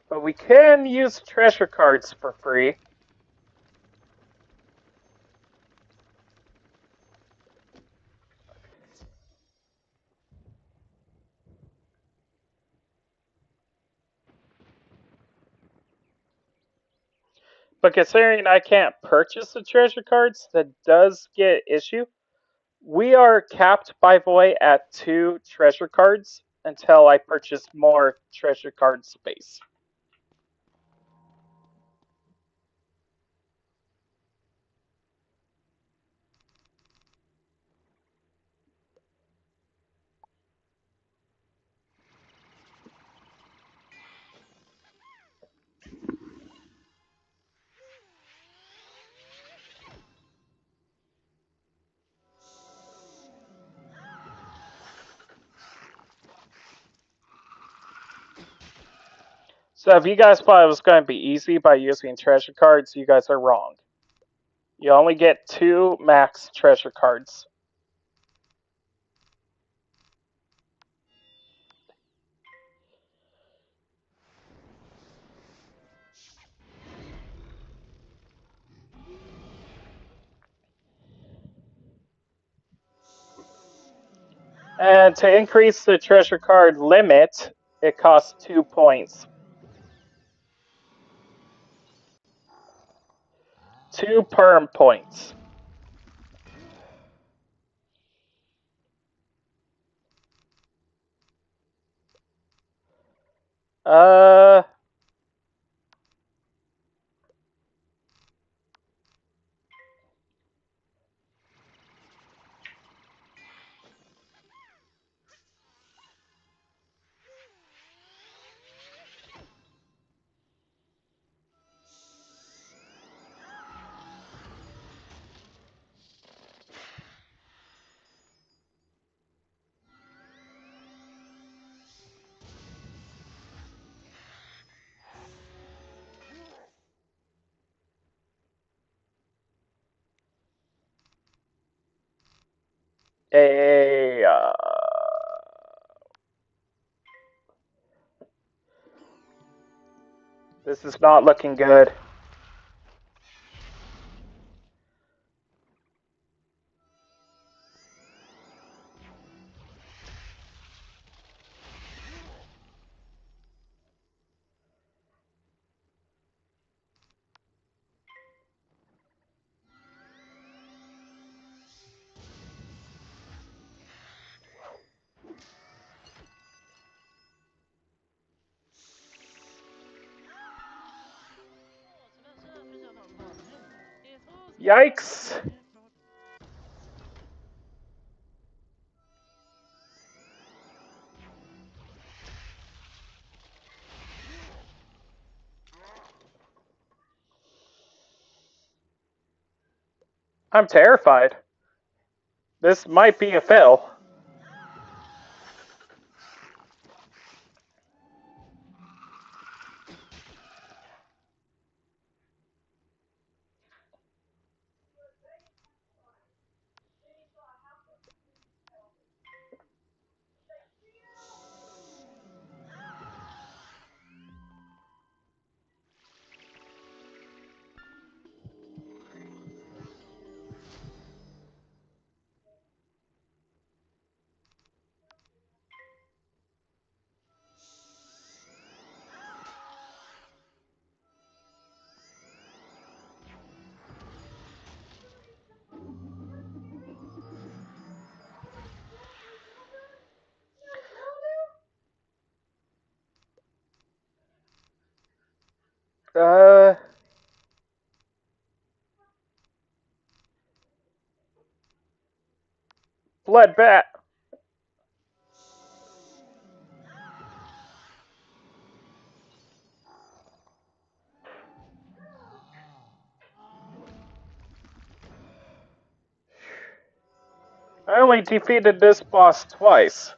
But we can use treasure cards for free. But considering I can't purchase the treasure cards, that does get issue. We are capped, by the way, at 2 treasure cards until I purchase more treasure card space. So if you guys thought it was going to be easy by using treasure cards, you guys are wrong. You only get 2 max treasure cards. And to increase the treasure card limit, it costs 2 points. 2 perm points. Uh, a This is not looking good. Yikes! I'm terrified. This might be a fail. Uh, blood bat. I only defeated this boss twice.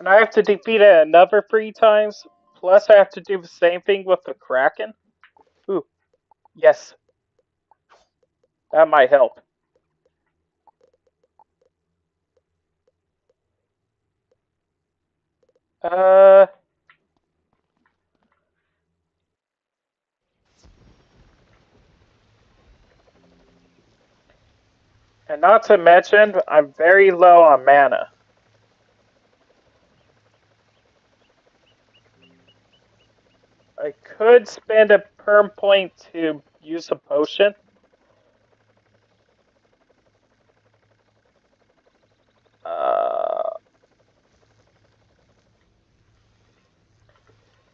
And I have to defeat it another 3 times. Plus, I have to do the same thing with the Kraken. Ooh, yes, that might help. Uh, and not to mention, I'm very low on mana. I could spend a perm point to use a potion. Uh,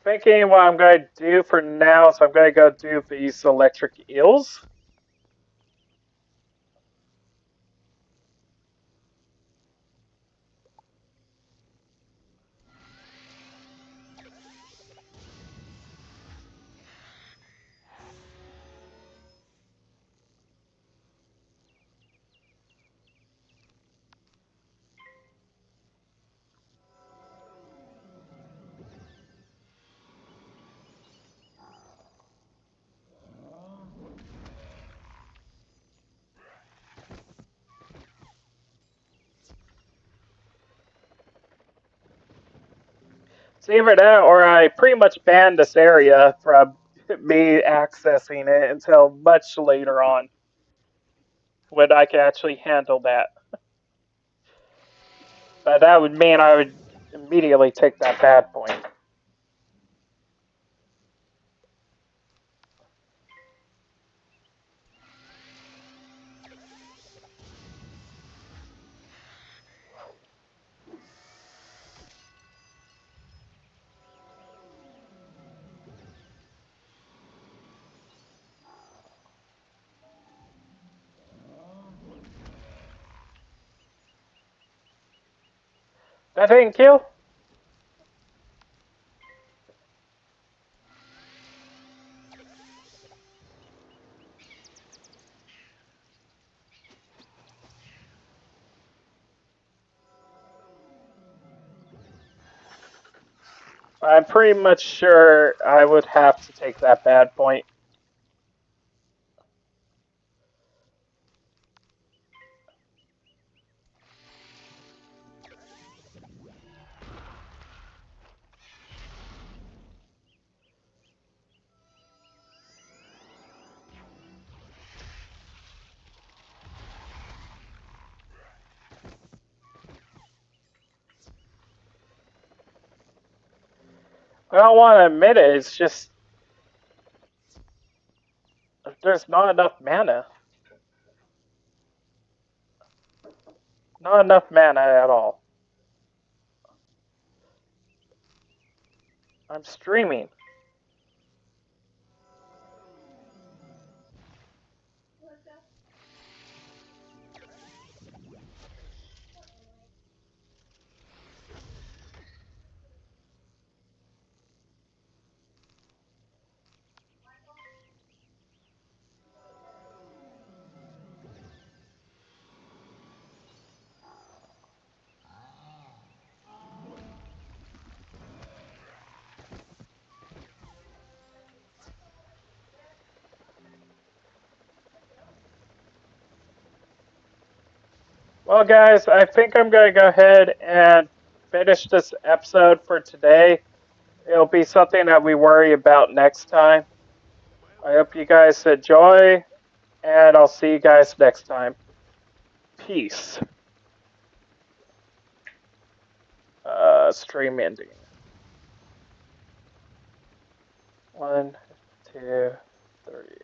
thinking what I'm going to do for now is I'm going to go do these electric eels. It's either that or I pretty much banned this area from me accessing it until much later on when I can actually handle that. But that would mean I would immediately take that bad point. That didn't kill? I'm pretty much sure I would have to take that bad point. I don't want to admit it, it's just there's not enough mana. Not enough mana at all. I'm streaming. Well, guys, I think I'm going to go ahead and finish this episode for today. It'll be something that we worry about next time. I hope you guys enjoy, and I'll see you guys next time. Peace. Stream ending. 1, 2, 3.